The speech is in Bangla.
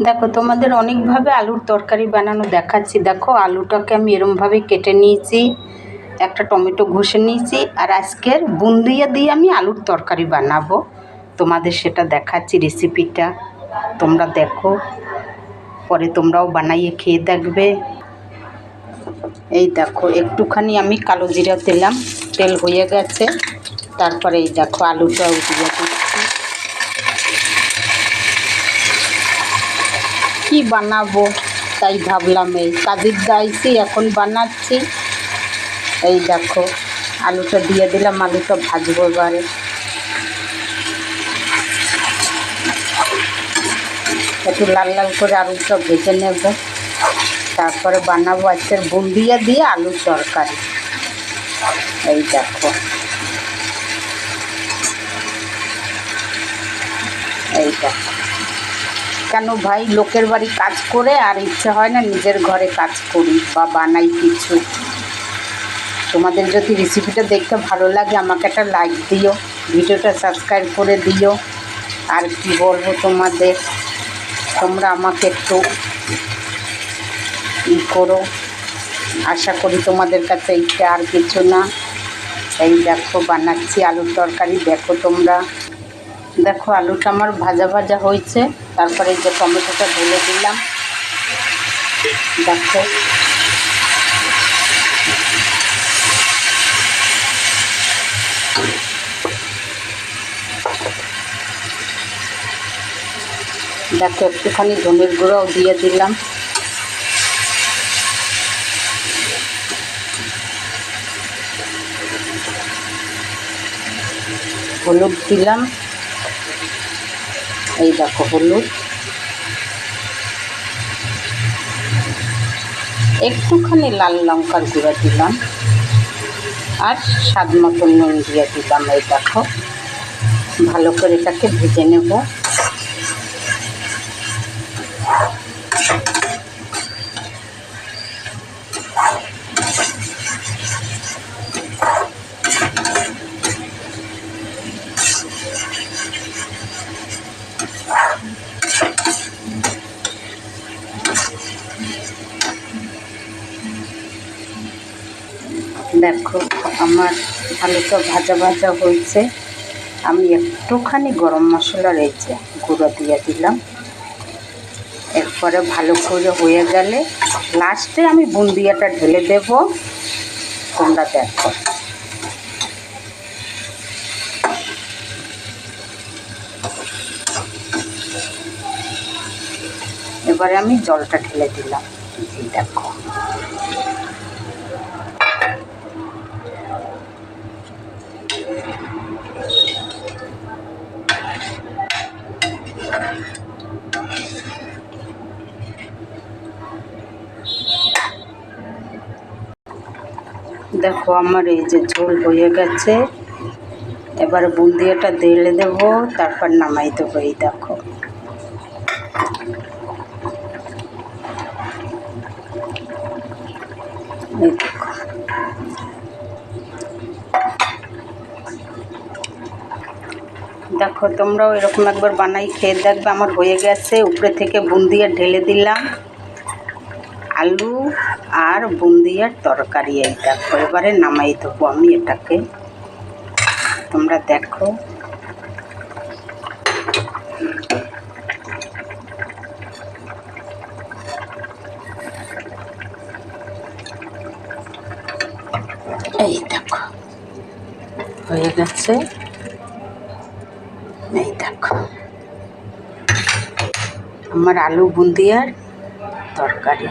দেখো তোমাদের অনেকভাবে আলুর তরকারি বানানো দেখাচ্ছি। দেখো আলুটাকে আমি এরমভাবে কেটে নিয়েছি, একটা টমেটো ঘষে নিয়েছি, আর আজকের বুন্দিয়া দিয়ে আমি আলুর তরকারি বানাবো। তোমাদের সেটা দেখাচ্ছি রেসিপিটা, তোমরা দেখো, পরে তোমরাও বানাইয়ে খেয়ে দেখবে। এই দেখো একটুখানি আমি কালো জিরা দিলাম, তেল হয়ে গেছে। তারপরে এই দেখো আলুটাও দিয়ে দিচ্ছি। কি বানাবো তাই ভাবলাম এই কাজের দাইছি, এখন বানাচ্ছি। এই দেখো আলুটা দিয়ে দিলাম, আলুটা ভাজবো এবারে। একটু লাল লাল করে আলুটা ভেজে নেব, তারপরে বানাবো আজকের বুন্দিয়া দিয়ে আলুর তরকারি। এই দেখো এই দেখো, কেন ভাই লোকের বাড়ি কাজ করে আর ইচ্ছে হয় না নিজের ঘরে কাজ করি বা বানাই কিছু। তোমাদের যদি রেসিপিটা দেখতে ভালো লাগে আমাকে একটা লাইক দিও, ভিডিওটা সাবস্ক্রাইব করে দিও। আর কি বলবো তোমাদের, তোমরা আমাকে একটু করো, আশা করি তোমাদের কাছে এইটা, আর কিছু না। এই দেখো বানাচ্ছি আলুর তরকারি, দেখো তোমরা। দেখো আলুটা আমার ভাজা ভাজা হয়েছে, তারপরে এই যে টমেটোটা ঢেলে দিলাম। দেখো দেখো একটুখানি ধনের গুঁড়োও দিয়ে দিলাম। হলুদ দিলাম, এই দেখো হলুদ, একটুখানি লাল লঙ্কার গুঁড়ো দিলাম, আর স্বাদ মতো নুন দিয়ে দিলাম। এই দেখো ভালো করে এটাকে ভেজে নেব। দেখো আমার আলুটা ভাজা ভাজা হয়েছে, আমি একটুখানি গরম মশলার এই যে গুঁড়ো দিয়ে দিলাম। এরপরে ভালো করে হয়ে গেলে লাস্টে আমি বুন্দিয়াটা ঢেলে দেব, তোমরা দেখো। এবারে আমি জলটা ঢেলে দিলাম, এই দেখো। দেখো আমার এই যে ঝোল হয়ে গেছে, এবার বুন্দিয়াটা ঢেলে দেব, তারপর নামাই দেবো। এই দেখো এই দেখো, দেখো তোমরাও এরকম একবার বানাই খেয়ে দেখবে। আমার হয়ে গেছে, উপরে থেকে বুন্দিয়া ঢেলে দিলাম, আলু আর বুন্দিয়ার তরকারি। এই দেখো এবারে নামাই দেবো আমি এটাকে, তোমরা দেখো। এই দেখো হয়ে গেছে, এই দেখো আমার আলু বুন্দিয়ার তরকারি।